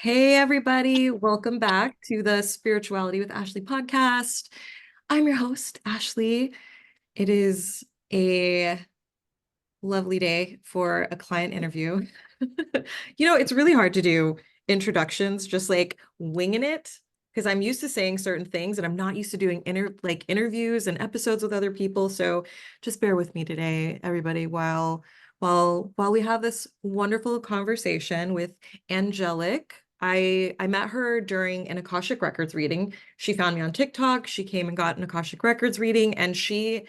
Hey, everybody. Welcome back to the Spirituality with Ashley podcast. I'm your host, Ashley. It is a lovely day for a client interview. It's really hard to do introductions, just like winging it, because I'm used to saying certain things and I'm not used to doing interviews and episodes with other people. So just bear with me today, everybody, while we have this wonderful conversation with Angelic. I met her during an Akashic Records reading. She found me on TikTok. She came and got an Akashic Records reading, and she's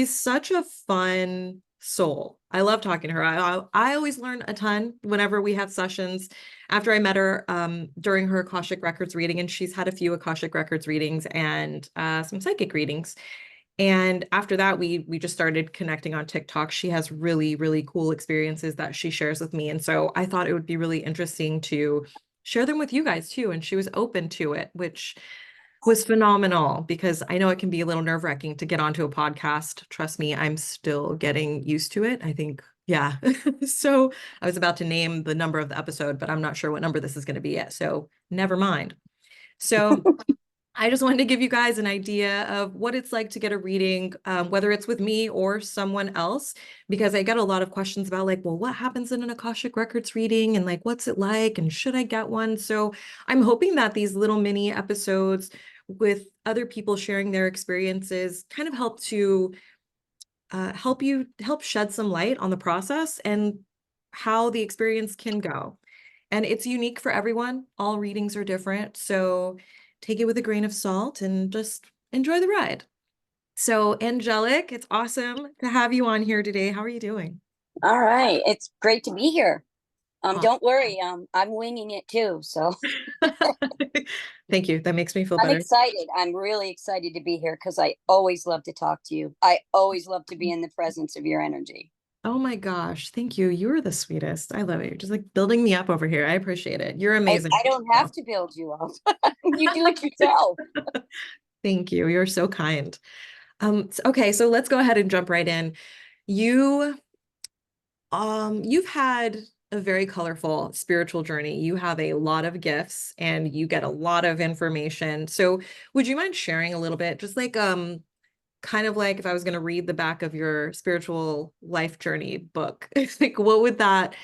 such a fun soul. I love talking to her. I always learn a ton whenever we have sessions. After I met her during her Akashic Records reading, and she's had a few Akashic Records readings and some psychic readings. And after that, we just started connecting on TikTok. She has really, really cool experiences that she shares with me. And so I thought it would be really interesting to share them with you guys too. And she was open to it, which was phenomenal because I know it can be a little nerve-wracking to get onto a podcast. Trust me, I'm still getting used to it. I think, yeah. So I was about to name the number of the episode, but I'm not sure what number this is going to be yet. So never mind. So I just wanted to give you guys an idea of what it's like to get a reading, whether it's with me or someone else, because I get a lot of questions about like, well, what happens in an Akashic Records reading and like, what's it like and should I get one? So I'm hoping that these little mini episodes with other people sharing their experiences kind of help shed some light on the process and how the experience can go. And it's unique for everyone. All readings are different. So take it with a grain of salt and just enjoy the ride. So, Angelic, it's awesome to have you on here today. How are you doing? All right. It's great to be here. Awesome. Don't worry. I'm winging it too. So Thank you. That makes me feel I'm better. excited. I'm really excited to be here because I always love to talk to you. I always love to be in the presence of your energy. Oh my gosh. Thank you. You are the sweetest. I love it. You're just like building me up over here. I appreciate it. You're amazing. I don't have to build you up. You do it yourself. Thank you. You're so kind. Okay, so let's go ahead and jump right in. You you've had a very colorful spiritual journey. You have a lot of gifts and you get a lot of information. So would you mind sharing a little bit, just like kind of like if I was going to read the back of your spiritual life journey book, like what would that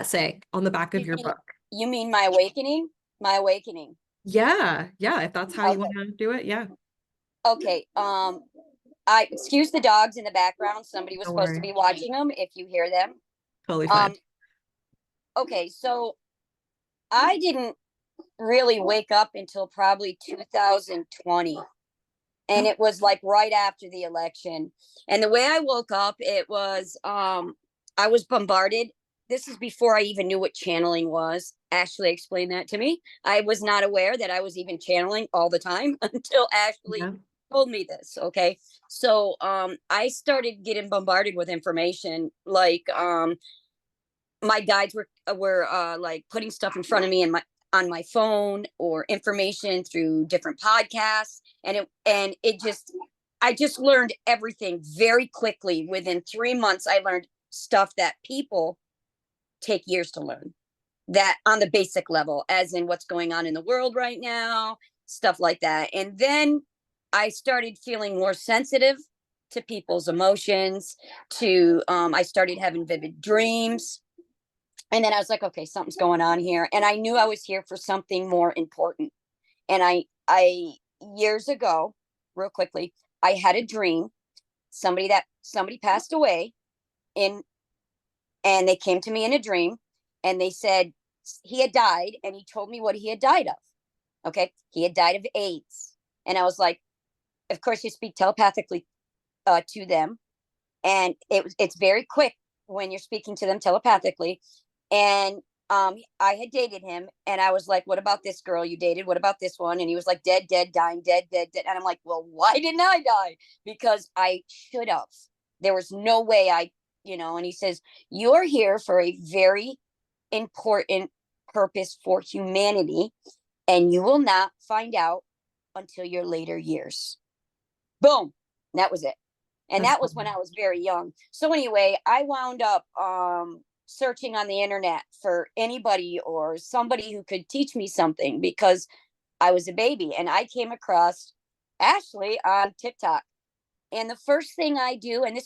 say on the back of You your mean book? you mean my awakening? My awakening. Yeah, yeah, if that's how you want Okay. to do it, yeah. Okay. I excuse the dogs in the background. Somebody was Don't supposed to worry. be watching them if you hear them. Totally fine. Um, okay, so I didn't really wake up until probably 2020. And Oh, it was like right after the election. And the way I woke up, it was I was bombarded. This is before I even knew what channeling was. Ashley explained that to me. I was not aware that I was even channeling all the time until Ashley yeah. told me this. Okay. So I started getting bombarded with information like my guides were like putting stuff in front of me and my on my phone or information through different podcasts, and it just I just learned everything very quickly. Within 3 months I learned stuff that people take years to learn, that on the basic level, as in what's going on in the world right now, stuff like that. And then I started feeling more sensitive to people's emotions, to I started having vivid dreams, and then I was like, okay, something's going on here. And I knew I was here for something more important. And I years ago, real quickly, I had a dream. Somebody passed away in, and they came to me in a dream, and they said he had died, and he told me what he had died of. Okay. He had died of AIDS. And I was like, of course you speak telepathically to them. And it's very quick when you're speaking to them telepathically. And I had dated him, and I was like, what about this girl you dated? What about this one? And he was like, dead, dead, dying, dead, dead, dead. And I'm like, well, why didn't I die? Because I should have. There was no way and he says, you're here for a very important purpose for humanity, and you will not find out until your later years. Boom. That was it. And That's that was when I was very young. So anyway, I wound up searching on the internet for anybody or somebody who could teach me something because I was a baby, and I came across Ashley on TikTok. And the first thing I do, and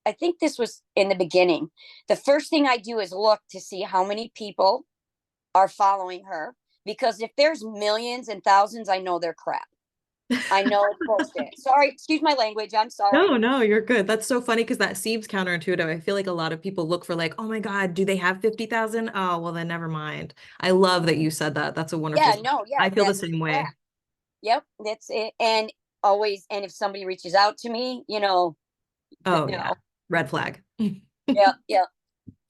I think this was in the beginning, the first thing I do is look to see how many people are following her. Because if there's millions and thousands, I know they're crap. I know it's bullshit. Sorry, excuse my language. I'm sorry. No, no, you're good. That's so funny because that seems counterintuitive. I feel like a lot of people look for like, oh my God, do they have 50,000? Oh, well then never mind. I love that you said that. That's a Yeah, wonderful. no, yeah, I feel the that's same way. crap. Yep, that's it. And always, and if somebody reaches out to me, Oh yeah. no. Red flag. Yeah, yeah.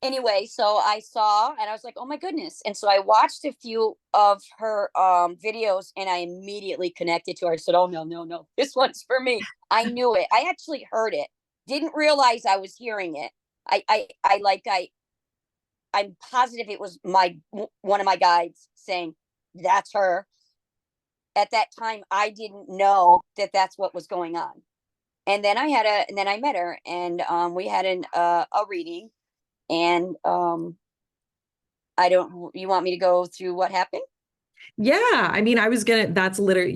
Anyway, so I saw and I was like, oh my goodness. And so I watched a few of her videos, and I immediately connected to her. I said, oh no, no, no, this one's for me. I knew it. I actually heard it. Didn't realize I was hearing it. I'm positive it was one of my guides saying, that's her. At that time, I didn't know that that's what was going on. And then I met her, and we had a reading. And you want me to go through what happened? Yeah, I mean, that's literally,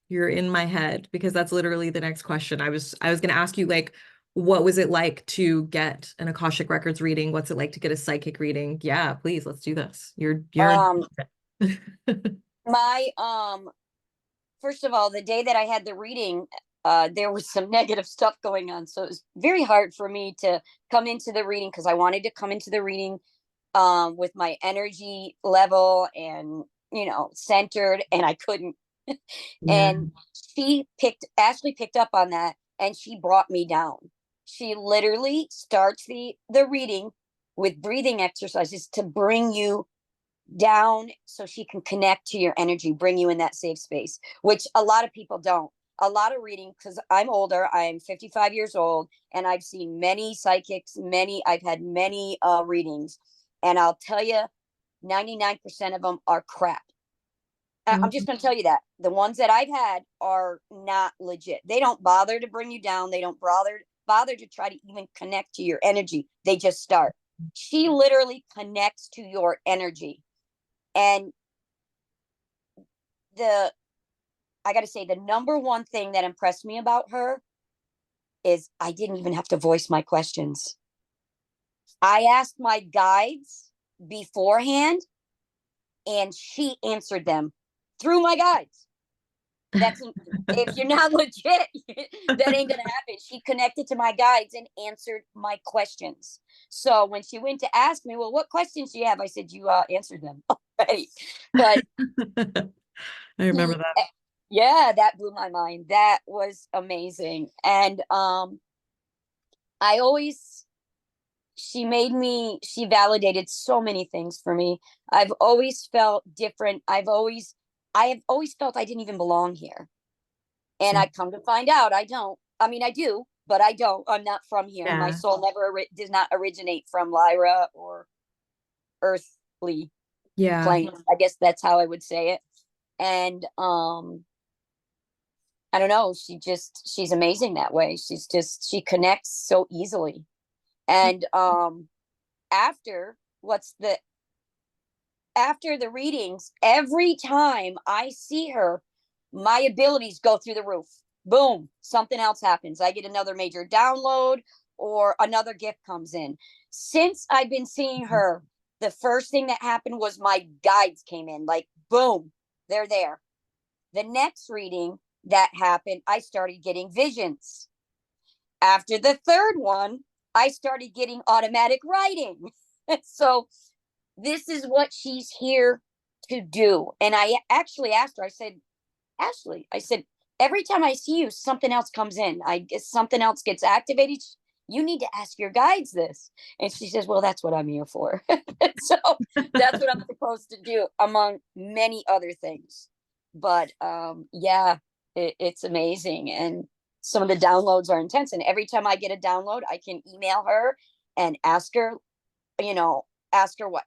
you're in my head because that's literally the next question. I was gonna ask you like, what was it like to get an Akashic Records reading? What's it like to get a psychic reading? Yeah, please, let's do this. You're Um, my first of all, the day that I had the reading, there was some negative stuff going on, so it was very hard for me to come into the reading because I wanted to come into the reading with my energy level and centered, and I couldn't. Yeah. And Ashley picked up on that, and she brought me down. She literally starts the reading with breathing exercises to bring you down so she can connect to your energy, bring you in that safe space, which a lot of people don't. A lot of reading, because I'm older, I'm 55 years old, and I've seen many psychics, I've had many readings, and I'll tell you, 99% of them are crap. I'm Oh, just going to tell you that the ones that I've had are not legit. They don't bother to bring you down. They don't bother to try to even connect to your energy. They just start. She literally connects to your energy. And I got to say, the number one thing that impressed me about her is I didn't even have to voice my questions. I asked my guides beforehand, and she answered them through my guides. If you're not legit, that ain't gonna happen. She connected to my guides and answered my questions. So when she went to ask me, well, what questions do you have? I said, you answered them already. But I remember that. yeah, that blew my mind. That was amazing. And I always she validated so many things for me. I've always felt different. I have always felt I didn't even belong here. And I Same. come to find out I don't. I mean, I do, but I don't. I'm not from here. My Yeah. soul does not originate from Lyra or earthly Yeah. planes. I guess that's how I would say it. And I don't know, she's amazing that way. She connects so easily. And after what's the after the readings, every time I see her, my abilities go through the roof. Boom, something else happens. I get another major download or another gift comes in. Since I've been seeing her, the first thing that happened was my guides came in, like, boom, they're there. The next reading that happened, I started getting visions. After the third one, I started getting automatic writing. So this is what she's here to do. And I actually asked her, I said, Ashley, I said, every time I see you, something else comes in. I guess something else gets activated. You need to ask your guides this. And she says, well, that's what I'm here for. So that's what I'm supposed to do, among many other things. But yeah, it's amazing. And some of the downloads are intense. And every time I get a download, I can email her and you know, ask her what,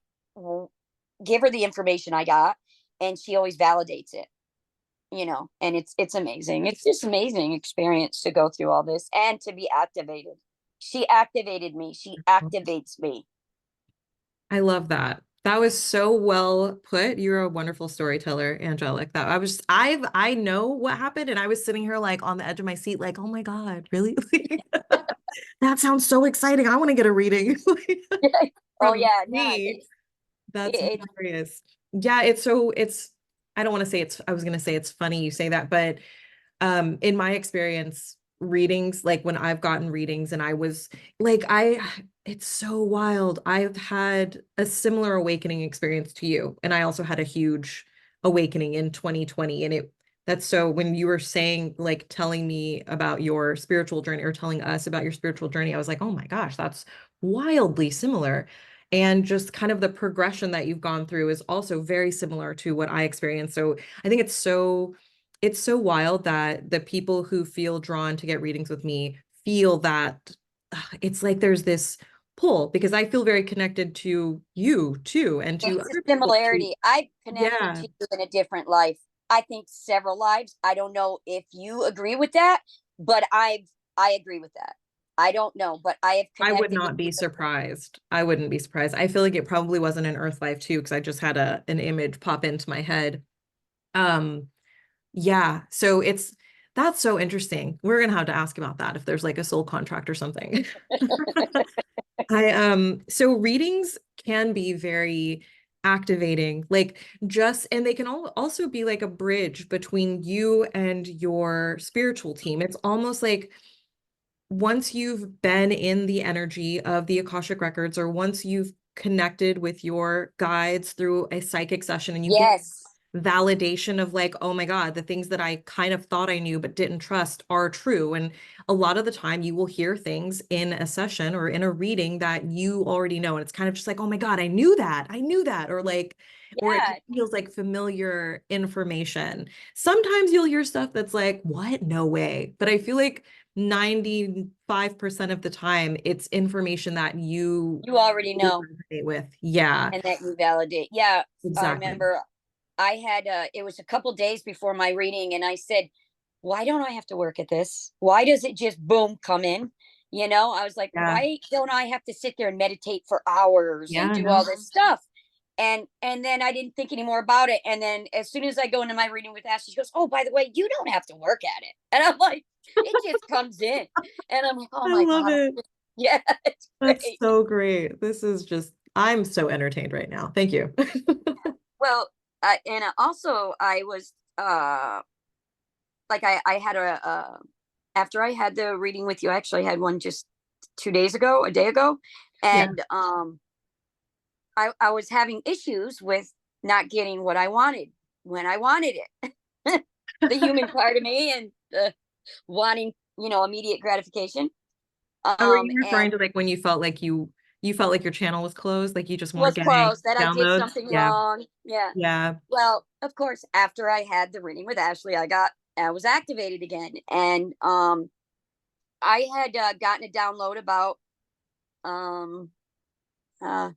give her the information I got, and she always validates it, and it's amazing. It's just amazing experience to go through all this and to be activated. She activated me. She activates me. I love that. That was so well put. You're a wonderful storyteller, Angelic. That I know what happened, and I was sitting here like on the edge of my seat, like, oh my God, really? That sounds so exciting. I want to get a reading Oh from yeah, no, me. That's it, hilarious. Yeah, it's I don't want to say I was gonna say it's funny you say that, but in my experience, readings, like when I've gotten readings and I was like, it's so wild. I've had a similar awakening experience to you, and I also had a huge awakening in 2020. And that's so when you were saying, like, telling me about your spiritual journey or telling us about your spiritual journey, I was like, oh my gosh, that's wildly similar. And just kind of the progression that you've gone through is also very similar to what I experienced. So I think it's so wild that the people who feel drawn to get readings with me feel that it's like there's this pull because I feel very connected to you too and to it's a other people too. similarity. I've connected Yeah, to you in a different life. I think several lives. I don't know if you agree with that, but I agree with that. I don't know, but I have I would connected with not be you. surprised. I wouldn't be surprised. I feel like it probably wasn't an Earth life too because I just had an image pop into my head. Um, yeah, so that's so interesting. We're gonna have to ask about that if there's like a soul contract or something. So readings can be very activating, like just, and they can also be like a bridge between you and your spiritual team. It's almost like once you've been in the energy of the Akashic Records, or once you've connected with your guides through a psychic session and you get Yes. validation of like, oh my God, the things that I kind of thought I knew but didn't trust are true. And a lot of the time you will hear things in a session or in a reading that you already know. And it's kind of just like, oh my God, I knew that. I knew that. Or like, or it Yeah. just feels like familiar information. Sometimes you'll hear stuff that's like, what? No way. But I feel like 95% of the time it's information that you You already know resonate with. Yeah, and that you validate. Yeah. I exactly. remember I had it was a couple days before my reading and I said, why don't I have to work at this? Why does it just boom come in? You know, I was like, Yeah. why don't I have to sit there and meditate for hours and Yeah, do all no. this stuff? And then I didn't think any more about it. And then as soon as I go into my reading with Ashley, she goes, oh, by the way, you don't have to work at it. And I'm like, it just comes in. And I'm like, oh I my love God. it. Yeah, it's That's great. so great. This is just, I'm so entertained right now. Thank you. Well, and also I was like I had after I had the reading with you, I actually had one just 2 days ago, a day ago, Yeah. and I was having issues with not getting what I wanted when I wanted it. The human part of me and the wanting, immediate gratification. Oh, are you And referring to like when you felt like your channel was closed, like you just weren't was getting closed that I did downloads? something Yeah. wrong. Yeah. Yeah. Well, of course, after I had the reading with Ashley, I was activated again, and I had gotten a download about um uh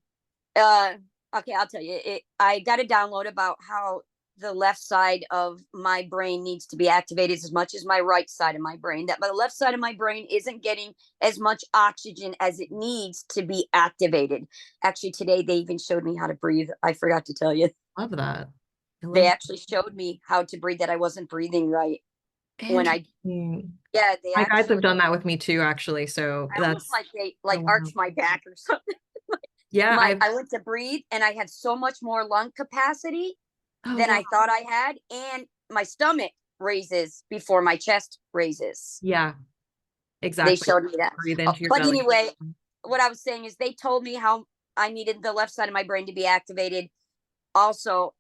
uh okay, I'll tell you. I got a download about how the left side of my brain needs to be activated as much as my right side of my brain. That my left side of my brain isn't getting as much oxygen as it needs to be activated. Actually, today they even showed me how to breathe. I forgot to tell you. Love that. I They love actually showed me how to breathe that I wasn't breathing right when I Interesting. yeah, they My guides have actually done that with me too, actually. So I almost that's like they so like wild. arched my back or something. Yeah, My I went to breathe and I had so much more lung capacity oh than wow. I thought I had, and my stomach raises before my chest raises. Yeah, They exactly. showed me that. Breathe into your But belly. anyway, what I was saying is they told me how I needed the left side of my brain to be activated also,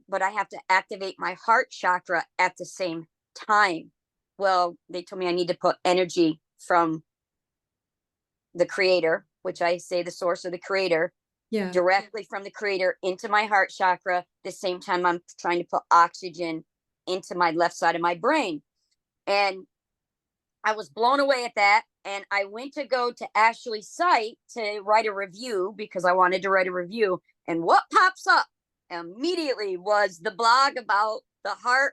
but I have to activate my heart chakra at the same time. Well, they told me I need to put energy from the creator, which I say the source of the creator, Yeah. directly from the creator into my heart chakra. The same time I'm trying to put oxygen into my left side of my brain. And I was blown away at that. And I went to go to Ashley's site to write a review because I wanted to write a review. And what pops up immediately was the blog about the heart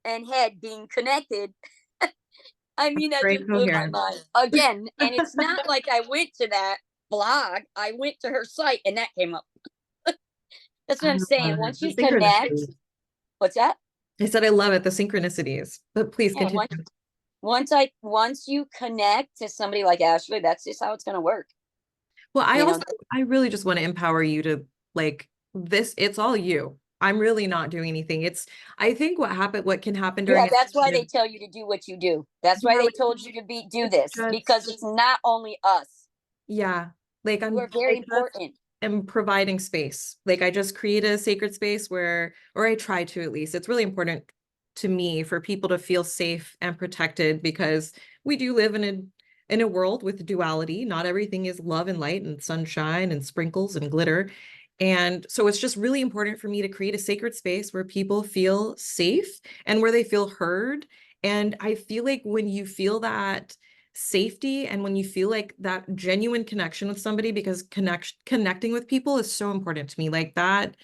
and head being connected. I mean, that Great just blew my coherence. mind again. And it's not like I went to that blog, I went to her site and that came up. That's what I I'm saying. love it. Once The you connect, synchronicity. what's that? I said I love it, the synchronicities. But please Yeah, continue. once you connect to somebody like Ashley, that's just how it's gonna work. Well, You know, I really just want to empower you to like this, it's all you. I'm really not doing anything. I think what can happen yeah, during that's why a they tell you to do what you do. That's why yeah, they like told you to do it's this just because it's not only us. yeah, like You are I very just important. am providing space. Like I just create a sacred space where, or I try to at least. It's really important to me for people to feel safe and protected because we do live in a world with duality. Not everything is love and light and sunshine and sprinkles and glitter. And so it's just really important for me to create a sacred space where people feel safe and where they feel heard. And I feel like when you feel that safety and when you feel like that genuine connection with somebody, because connecting with people is so important to me, like that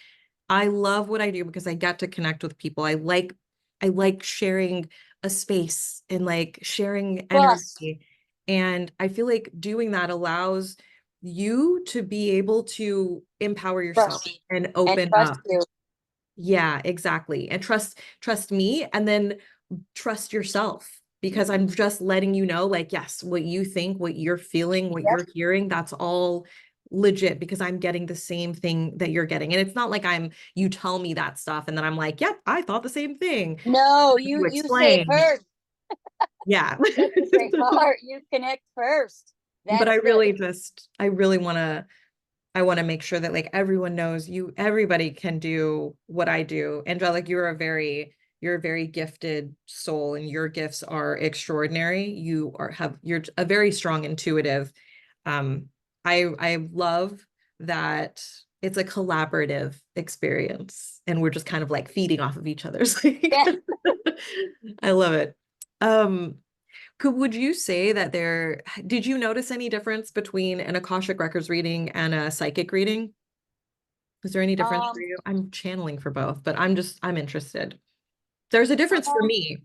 I love what I do because I get to connect with people. I like sharing a space and like sharing Trust, energy, and I feel like doing that allows you to be able to empower yourself trust, and and open trust up. you. Yeah, exactly. And trust me, and then trust yourself because I'm just letting you know, like, yes, what you think, what you're feeling, what Yep. you're hearing, that's all legit because I'm getting the same thing that you're getting. And it's not like you tell me that stuff and then I'm like, yep, I thought the same thing. No, You you say it explain. first. Yeah. That's a great So, part. You connect first. but That's the I really I want to make sure that like everyone knows everybody can do what I do. Angelic, you're a very gifted soul and your gifts are extraordinary. You're a very strong intuitive. Um, I love that it's a collaborative experience and we're just kind of like feeding off of each other's like yeah. I love it. Um, would you say that did you notice any difference between an Akashic Records reading and a psychic reading? Is there any difference for Um, you? I'm channeling for both, but I'm interested. There's a difference for um, me.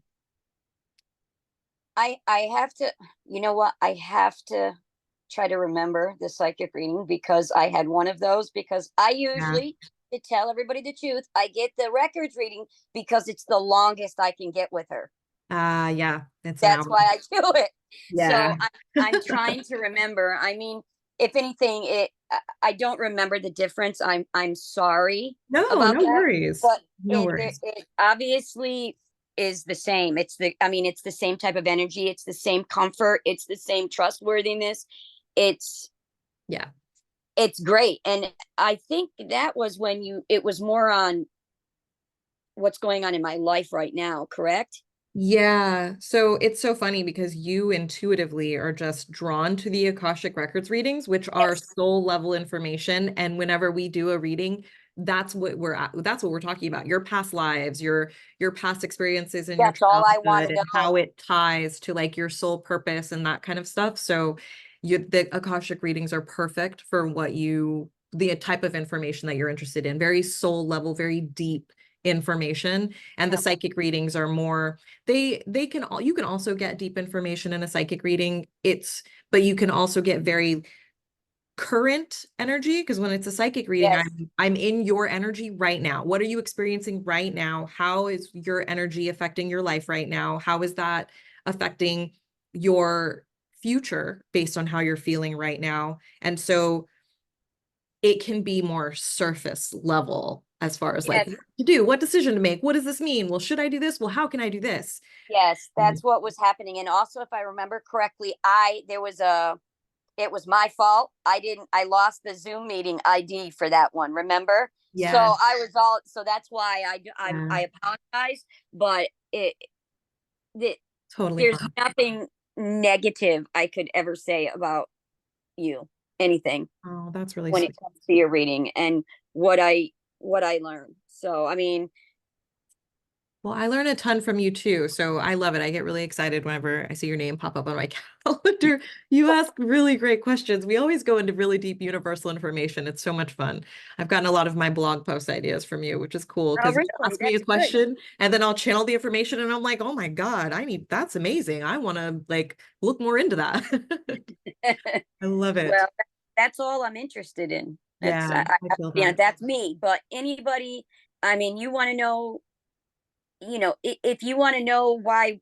I have to, you know what? I have to try to remember the psychic reading because I had one of those because I Yeah. usually, to tell everybody the truth, I get the records reading because it's the longest I can get with her. Yeah, it's an That's hour. why I do it. So Yeah. I'm trying to remember. I mean, if anything, I don't remember the difference. I'm sorry No, about no that, worries. but No worries. it obviously is the same. I mean, it's the same type of energy. It's the same comfort. It's the same trustworthiness. It's Yeah. it's great. And I think that was when it was more on what's going on in my life right now, correct? Yeah, so it's so funny because you intuitively are just drawn to the Akashic Records readings, which are Yes. soul level information. And whenever we do a reading, that's what we're talking about. Your past lives, your past experiences in your That's all I want childhood to and know. how it ties to like your soul purpose and that kind of stuff. So the Akashic readings are perfect for the type of information that you're interested in. Very soul level, very deep information. And the Yeah. psychic readings are more they can all you can also get deep information in a psychic reading. But you can also get very current energy because when it's a psychic reading, Yes. I'm in your energy right now. What are you experiencing right now? How is your energy affecting your life right now? How is that affecting your future based on how you're feeling right now? And so it can be more surface level as far as like Yes. what to do, what decision to make, what does this mean? Well, should I do this? Well, how can I do this? Yes, Mm. that's what was happening. And also, if I remember correctly, it was my fault. I lost the Zoom meeting ID for that one. Remember? So Yeah, so that's why yeah, I apologize, but it, totally there's fine. nothing negative I could ever say about you, anything Oh, that's really when it sweet. comes to your reading and what I, what I learned. So, I mean, Well, I learn a ton from you too, so I love it. I get really excited whenever I see your name pop up on my calendar. You ask really great questions. We always go into really deep universal information. It's so much fun. I've gotten a lot of my blog post ideas from you, which is cool oh, because you really? ask me a That's good. question and then I'll channel the information and I'm like, oh my God, that's amazing. I want to like look more into that. I love Well, it. that's all I'm interested in. That's Yeah, I feel you know, that. that's me. But anybody, I mean, you want to know, you know, if you want to know why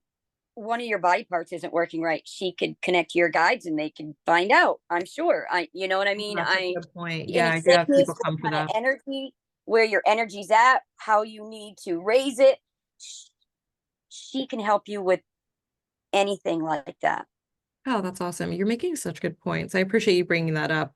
one of your body parts isn't working right, she could connect to your guides and they can find out. I'm sure. You know what I Oh, mean? that's a good point. In Yeah, a I do have sickness, people what come for kind of that. energy, where your energy's at, how you need to raise it. She can help you with anything like that. Oh, that's awesome. You're making such good points. I appreciate you bringing that up.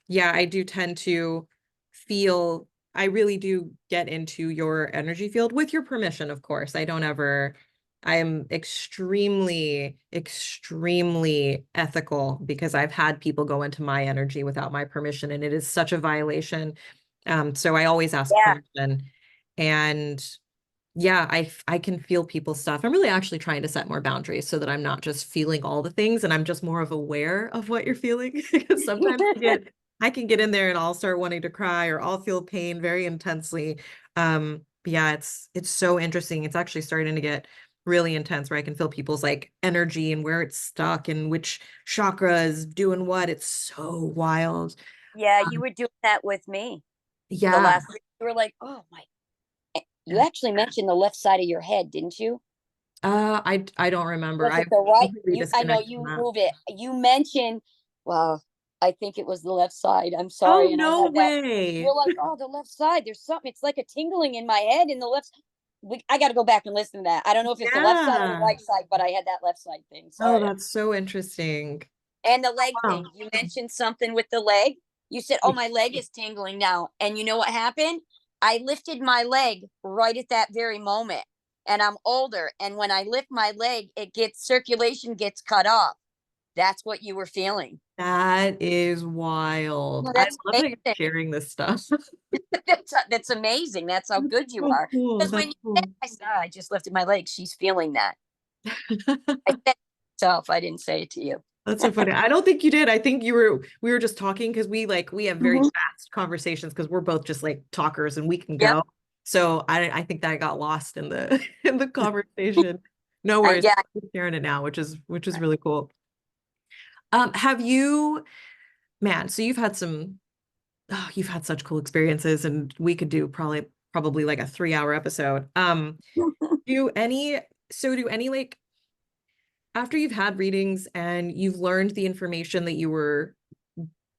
Yeah, I do tend to feel, I really do get into your energy field with your permission, of course. I don't ever, I am extremely, extremely ethical because I've had people go into my energy without my permission, and it is such a violation. So I always ask Yeah, permission. And yeah, I can feel people's stuff. I'm really actually trying to set more boundaries so that I'm not just feeling all the things and I'm just more of aware of what you're feeling. Because sometimes I can get in there and I'll start wanting to cry or I'll feel pain very intensely. But yeah, it's so interesting. It's actually starting to get really intense where I can feel people's like energy and where it's stuck and which chakra is doing what. It's so wild. yeah, you Um, were doing that with me the yeah. last week. You were like, oh my, you actually mentioned the left side of your head, didn't you? I don't remember. Was it I've the right? completely You, I know disconnected from you that. move it. You mentioned, well, I think it was the left side. I'm Oh, sorry. And I no had that. way. You're like, oh, the left side. There's something. It's like a tingling in my head in the left. I got to go back and listen to that. I don't know if it's the left side or the Yeah. right side, but I had that left side thing. Oh, Sorry. that's so interesting. And the leg Wow. thing. You mentioned something with the leg. You said, oh, my leg is tingling now. And you know what happened? I lifted my leg right at that very moment. And I'm older. And when I lift my leg, it gets circulation gets cut off. That's what you were feeling. That is wild. Well, I that's love that you're amazing. sharing this stuff. That's amazing. That's how That's good you so are. cool. Because when That's you said, cool. I said, oh, I just lifted my leg. She's feeling that. I said it to myself. I didn't say it to you. That's so funny. I don't think you did. I think we were just talking because we have very Mhm. fast conversations because we're both just like talkers and we can Yep. go. So I think that I got lost in the in the conversation. No worries. Yeah. I'm sharing it now, which is really cool. Have you, man, so you've had such cool experiences and we could do probably like a 3 hour episode. Do any do any like after you've had readings and you've learned the information that you were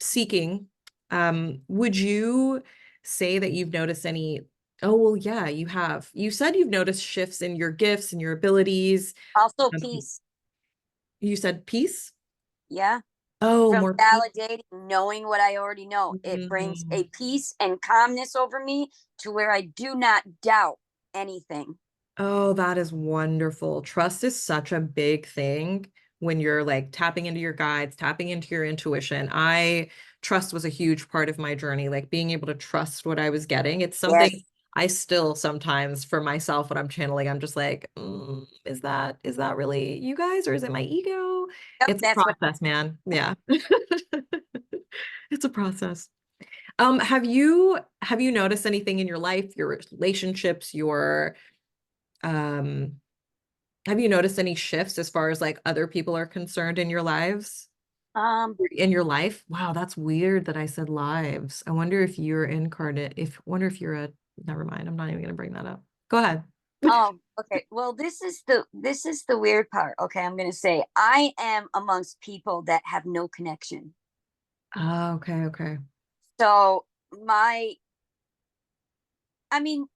seeking, would you say that you've noticed any, oh well, yeah, you have. You said you've noticed shifts in your gifts and your abilities. Also, Um, peace. you said peace? Yeah. Oh, From more peace. validating, knowing what I already know, it brings Mm. a peace and calmness over me to where I do not doubt anything. Oh, that is wonderful. Trust is such a big thing when you're like tapping into your guides, tapping into your intuition. Trust was a huge part of my journey, like being able to trust what I was getting. It's something Yes. I still sometimes for myself when I'm channeling, I'm just like, is that really you guys or is it my ego? Yep. It's a That's what. process, man. Yeah. It's a process. Have you noticed anything in your life, your relationships, your um have you noticed any shifts as far as like other people are concerned in your lives? Um. In your life? Wow, that's weird that I said lives. I wonder if you're incarnate. Wonder if you're a, never mind. I'm not even gonna bring that up. Go ahead. Oh. Okay. Well, this is the weird part. Okay, I'm gonna say I am amongst people that have no connection. Ah, okay, okay. So my, I mean,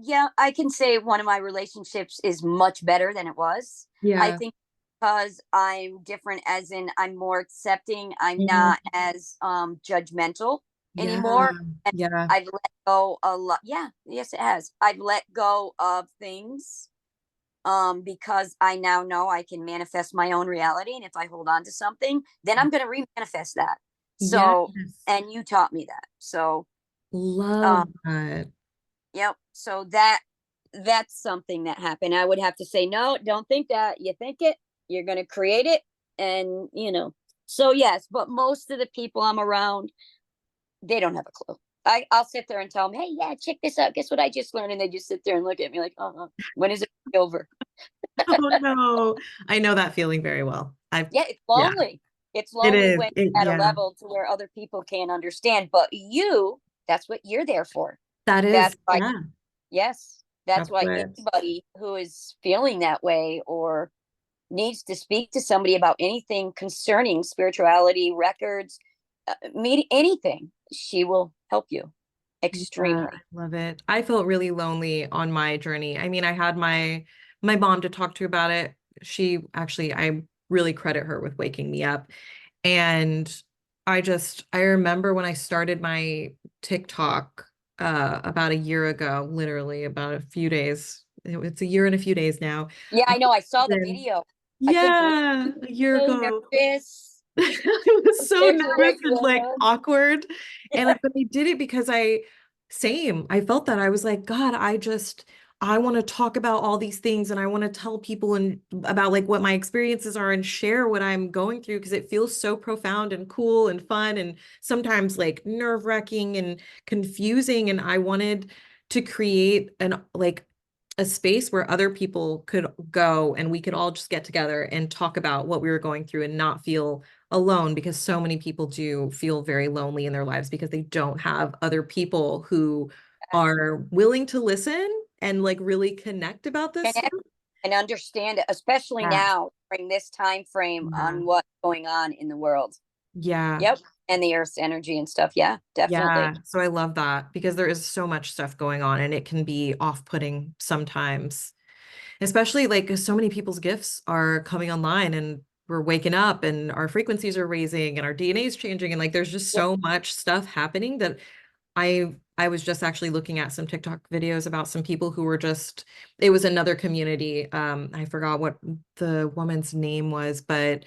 yeah, I can say one of my relationships is much better than it was. I Yeah. think because I'm different, as in I'm more accepting, I'm Mhm. not as judgmental Yeah. anymore. And Yeah. I've let go a lot. Yeah, yes, it has. I've let go of things because I now know I can manifest my own reality. And if I hold on to something, then I'm gonna re-manifest that. So, Yes. and you taught me that. So um Love that. yep. So that's something that happened. I would have to say, no, don't think that. You think it, you're going to create it. And, so yes, but most of the people I'm around, they don't have a clue. I'll sit there and tell them, hey, yeah, check this out. Guess what I just learned? And they just sit there and look at me like, when is it over? Oh no. I know that feeling very well. Yeah, it's Yeah. lonely. It's It lonely is. when you're at a Yeah, level to where other people can't understand, but that's what you're there for. that That's is, why, yeah, yes, that's that's why what, anybody who is feeling that way or needs to speak to somebody about anything concerning spirituality, records, meet anything, she will help you yeah, extremely. I love it. I felt really lonely on my journey. I mean, I had my mom to talk to about it. She actually, I really credit her with waking me up. And I remember when I started my TikTok about a year ago, literally about a few days. It's a year and a few days now. Yeah, I know. I saw the Then, video. I couldn't believe yeah, it. a year So ago. nervous I was so compared to where nervous you and like were. awkward. But I did it because I felt that I was like, God, I want to talk about all these things and I want to tell people and about like what my experiences are and share what I'm going through because it feels so profound and cool and fun and sometimes like nerve-wracking and confusing. And I wanted to create a space where other people could go and we could all just get together and talk about what we were going through and not feel alone because so many people do feel very lonely in their lives because they don't have other people who are willing to listen and like really connect about this stuff. Connect and understand it, especially Yeah. now during this time frame Yeah. on what's going on in the world. Yeah. Yep. And the earth's energy and stuff. Yeah, definitely. Yeah. So I love that because there is so much stuff going on and it can be off-putting sometimes. Especially like 'cause so many people's gifts are coming online and we're waking up and our frequencies are raising and our DNA is changing and like there's just Yep. so much stuff happening that I was just actually looking at some TikTok videos about some people who were just it was another community. I forgot what the woman's name was, but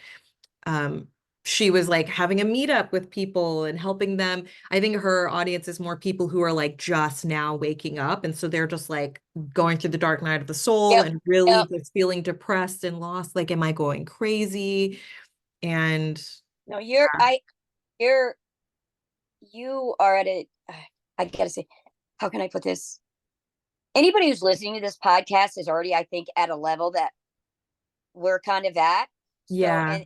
um she was like having a meetup with people and helping them. I think her audience is more people who are like just now waking up. And so they're just like going through the dark night of the soul Yep. and really Yep. just feeling depressed and lost. Like, am I going crazy? And No, yeah, you're, you are at a, I gotta say, how can I put this? Anybody who's listening to this podcast is already, I think, at a level that we're kind of at. So, yeah. and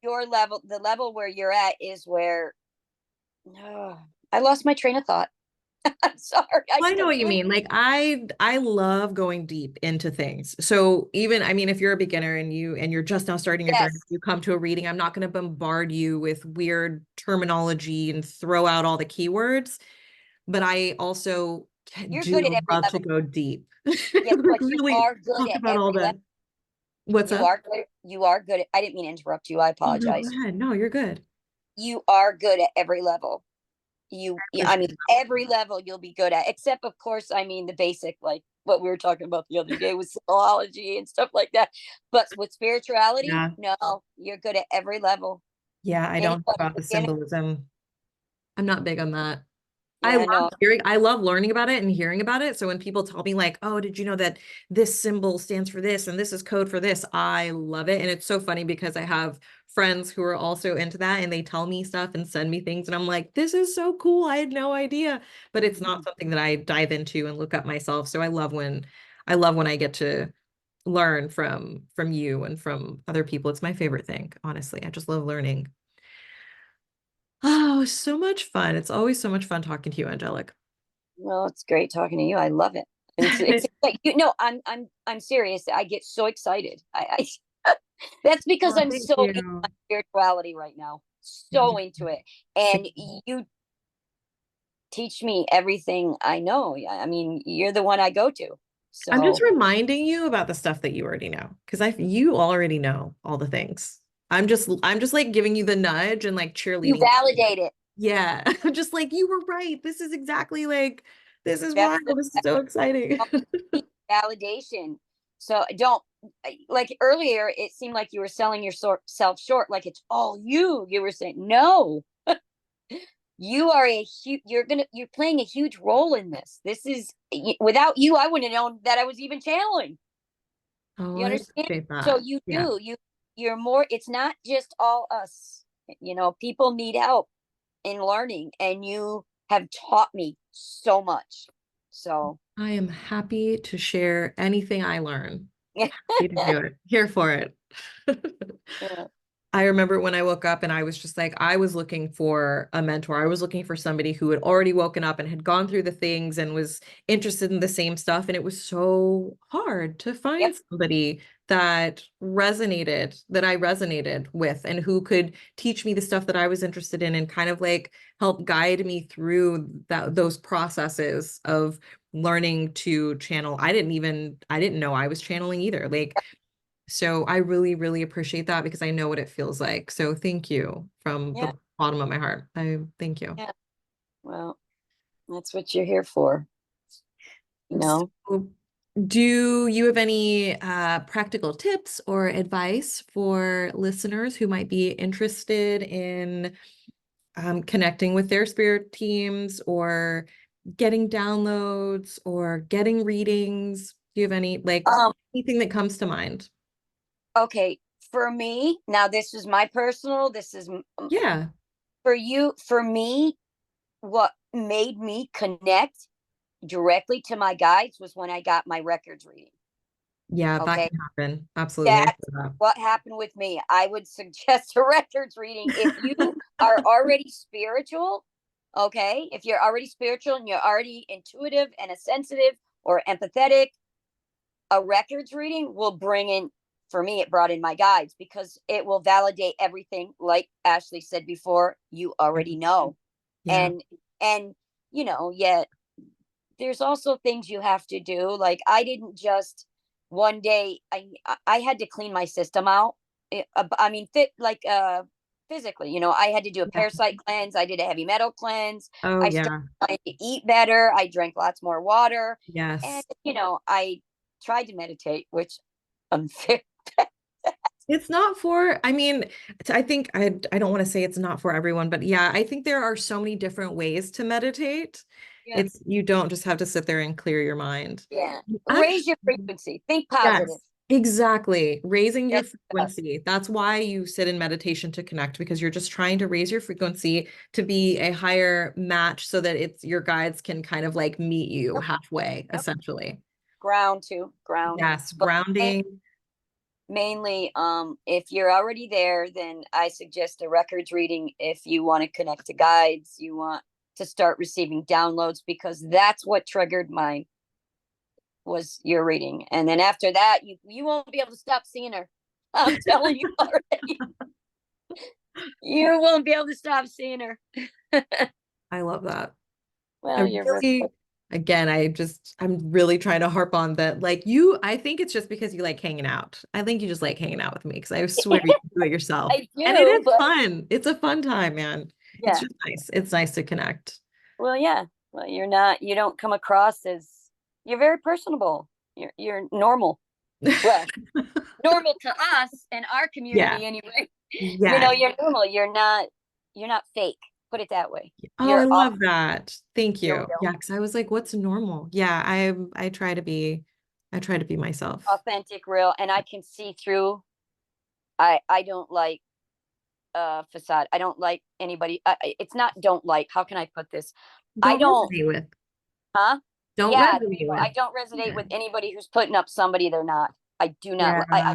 your level, the level where you're at is where, oh, I lost my train of thought. I'm sorry. I Well, I know what you completely, mean. Like I love going deep into things. So even I mean if you're a beginner and you're just now starting your journey, yes, you come to a reading, I'm not going to bombard you with weird terminology and throw out all the keywords, but I also you're good at do every love to level. go deep. Yes, Like but you really are good talk at about all every level. the what's You up? are good. You are good at, I didn't mean to interrupt you. I Oh no, go apologize. ahead. No, you're good. You are good at every level. I I mean, every level you'll be good at, except of course, I mean, the basic, like what we were talking about the other day with psychology and stuff like that. But with spirituality, Yeah. no, you're good at every level. Yeah, I don't know Anybody about the beginner, symbolism. I'm not big on that. yeah, no, I love learning about it and hearing about it. So when people tell me like, "Oh, did you know that this symbol stands for this and this is code for this?" I love it. And it's so funny because I have friends who are also into that and they tell me stuff and send me things and I'm like, "This is so cool. I had no idea." But it's not something that I dive into and look up myself. So I love when I get to learn from you and from other people. It's my favorite thing, honestly. I just love learning. Oh, so much fun. It's always so much fun talking to you, Angelic. well, it's great talking to you. I love it. It's like you know, I'm serious. I get so excited. That's because Oh, I'm thank so into my you. spirituality right now, Thank so you. into it, and you teach me everything I know. I mean, you're the one I go to. I'm just So reminding you about the stuff that you already know because you already know all the things. I'm just like giving you the nudge and like you cheerleading. validate it. Yeah. I'm just like you were right. This is exactly like this is That's wild. the This is so exciting. validation. So don't, like earlier, it seemed like you were selling yourself short, like it's all you. You were saying, no, you are a huge, you're playing a huge role in this. This is, without you, I wouldn't have known that I was even channeling. Oh, You I understand? appreciate So that. you Yeah. do, you're more, it's not just all us. People need help in learning, and you have taught me so much. So, I am happy to share anything I learn. yeah. Happy to do it. Here for it. I remember when I woke up and I was just like, I was looking for a mentor. I was looking for somebody who had already woken up and had gone through the things and was interested in the same stuff. And it was so hard to find Yep. somebody that I resonated with, and who could teach me the stuff that I was interested in and kind of like help guide me through those processes of learning to channel. I didn't know I was channeling either. Like, so I really, really appreciate that because I know what it feels like. So thank you from Yeah. the bottom of my heart. I thank you. Yeah. Well, that's what you're here for, you know? So, do you have any practical tips or advice for listeners who might be interested in connecting with their spirit teams, or getting downloads, or getting readings? Do you have any, like, Um, anything that comes to mind? okay. For me, now this is my personal, Yeah. for you, for me, what made me connect directly to my guides was when I got my records reading. Yeah, that Okay. can happen. Absolutely. I That's feel that. what happened with me. I would suggest a records reading if you are already spiritual. Okay. If you're already spiritual and you're already intuitive and a sensitive or empathetic, a records reading will bring in, for me, it brought in my guides because it will validate everything. Like Ashley said before, you already know. Yeah. And, and, yet there's also things you have to do. Like I didn't just one day. I had to clean my system out. I mean, physically. I had to do a Yeah. parasite cleanse. I did a heavy metal cleanse. Oh, I started yeah. trying to eat better. I drank lots more water, and Yes. I tried to meditate, which unfair. It's not for, I mean, I think I don't want to say it's not for everyone, but yeah, I think there are so many different ways to meditate. Yeah, You don't just have to sit there and clear your mind. yeah. Raise Actually, your frequency. Think positive. yes, exactly. Raising your That's us. frequency. That's why you sit in meditation, to connect, because you're just trying to raise your frequency to be a higher match so that your guides can kind of like meet you Yep, halfway, yep. essentially. Ground to ground, Yes, but grounding. mainly, if you're already there, then I suggest a records reading. If you want to connect to guides, you want to start receiving downloads, because that's what triggered mine, was your reading. And then after that, you won't be able to stop seeing her. I'm telling you already. You won't be able to stop seeing her. I love that. I Well, you're very really, again, I'm really trying to harp on that. Like, I think it's just because you like hanging out. I think you just like hanging out with me, because I swear you do it yourself. I And it do, is but fun. It's a fun time, man. It's yeah. just nice. It's nice to connect. Well, yeah. Well, you don't come across as, you're very personable. You're normal. Well, normal to us and our Yeah. community anyway. Yeah. You're normal. You're not fake. Put it that way. Oh, I You're love that. Thank you're you. real, Yeah, because I was like, what's normal? Yeah, I try to be myself. authentic, real, and I can see through. I don't like facade. I don't like anybody. It's not don't like. How can I put this? I Don't don't. resonate with. Huh? Don't Yeah, there you resonate go. with. I don't resonate Yeah. with anybody who's putting up somebody they're not. I do not. I Yeah.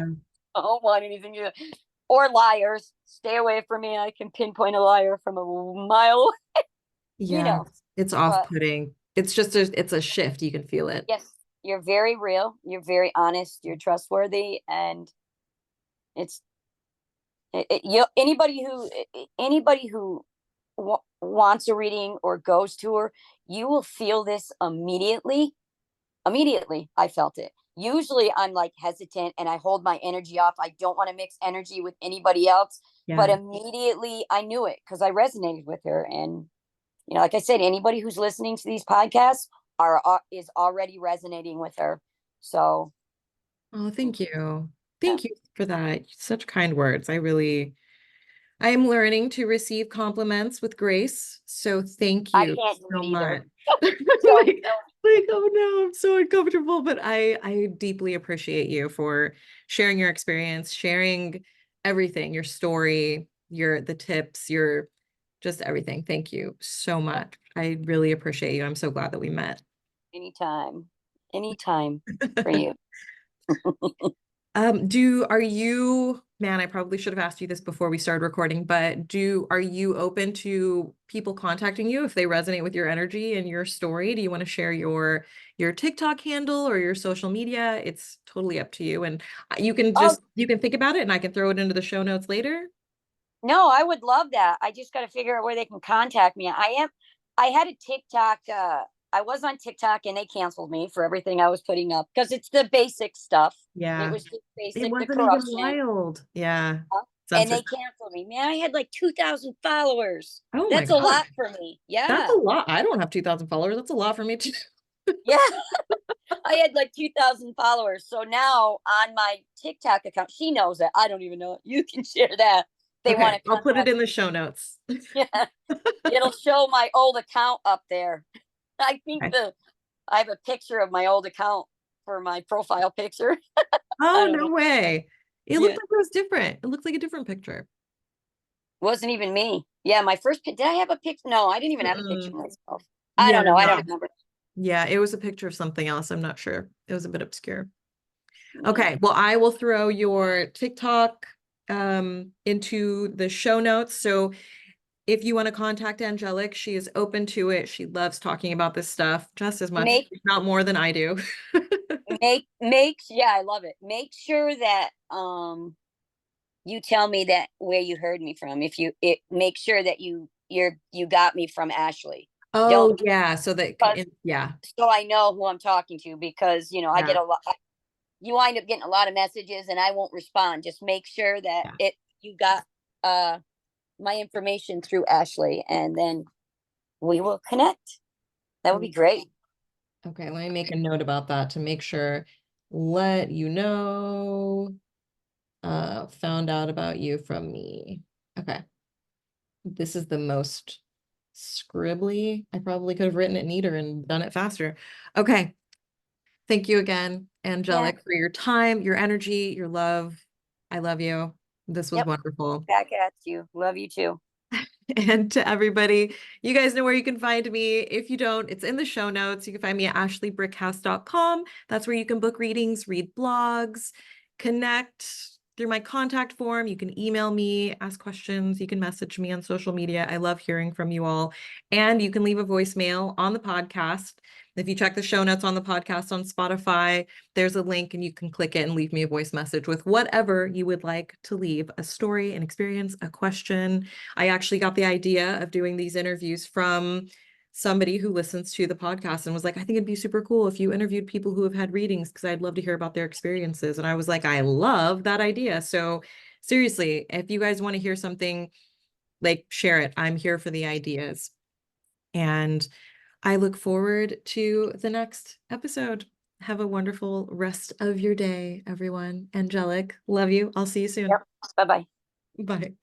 don't want anything to, or liars. Stay away from me. I can pinpoint a liar from a mile. You Yeah. know, It's but off-putting. It's a shift. You can feel it. yes, you're very real. You're very honest. You're trustworthy, and it's anybody who wants a reading or goes to her, you will feel this immediately. Immediately, I felt it. Usually, I'm like hesitant and I hold my energy off. I don't want to mix energy with anybody else. But Yeah. immediately, I knew it because I resonated with her. And like I said, anybody who's listening to these podcasts is already resonating with her. So, Oh, thank you. yeah, Thank you for that. Such kind words. I am learning to receive compliments with grace. So thank I you can't do so it much. either. So, Like, oh no, I'm so uncomfortable. But I deeply appreciate you for sharing your experience, sharing everything, your story, the tips, your just everything. Thank you so yeah, much. I really appreciate you. I'm so glad that we met. anytime, anytime for you. Are you man, I probably should have asked you this before we started recording, but are you open to people contacting you if they resonate with your energy and your story? Do you want to share your TikTok handle or your social media? It's totally up to you. And Oh, you can think about it and I can throw it into the show notes later. no, I would love that. I just got to figure out where they can contact me. I had a TikTok. I was on TikTok and they canceled me for everything I was putting up because it's the basic stuff. It Yeah. was just It basic, the wasn't even corruption. wild. Yeah. And they Censored. canceled me. Man, I had like 2,000 followers. Oh my That's a lot gosh. for me. That's Yeah. a lot. I don't have 2,000 followers. That's a lot for me too. Yeah. I had like 2,000 followers. So now on my TikTok account, she knows it. I don't even know it. You can share that. They want Okay. to I'll put it contact in the me. show notes. Yeah. It'll show my old account up there. I think Okay. I have a picture of my old account for my profile picture. I Oh, don't know. no way. It Yeah. looked like it was different. It looks like a different picture. Wasn't even me. Yeah, my first did I have a picture? No, I didn't even have a picture Mm-mm. of myself. I Yeah, don't know. I don't no. remember. Yeah, it was a picture of something else. I'm not sure. It was a bit obscure. Yeah. Okay, well, I will throw your TikTok into the show notes. So if you want to contact Angelic, she is open to it. She loves talking about this stuff just as much, Make if not more than I do. make yeah, I love it. Make sure that you tell me that where you heard me from. If you it make sure that you got me from Ashley. Oh, Don't yeah. So that, because yeah, so I know who I'm talking to because I yeah, get a lot you wind up getting a lot of messages and I won't respond. Just make sure that yeah. it you got uh my information through Ashley and then we will connect. That would be great. Okay, let me make a note about that to make sure. Let you know, found out about you from me. Okay, this is the most scribbly. I probably could have written it neater and done it faster. Okay, thank you again, Yeah. Angelic, for your time, your energy, your love. I love you. This was Yep. wonderful. Back at you. Love you too. And to everybody, you guys know where you can find me. If you don't, it's in the show notes. You can find me at ashleybrickhouse.com. That's where you can book readings, read blogs, connect through my contact form. You can email me, ask questions. You can message me on social media. I love hearing from you all. And you can leave a voicemail on the podcast. If you check the show notes on the podcast on Spotify, there's a link and you can click it and leave me a voice message with whatever you would like to leave, a story, an experience, a question. I actually got the idea of doing these interviews from somebody who listens to the podcast and was like, I think it'd be super cool if you interviewed people who have had readings because I'd love to hear about their experiences. And I was like, I love that idea. So seriously, if you guys want to hear something, like share it. I'm here for the ideas. And I look forward to the next episode. Have a wonderful rest of your day, everyone. Angelic, love you. I'll see you soon. Yep. Bye bye. Bye.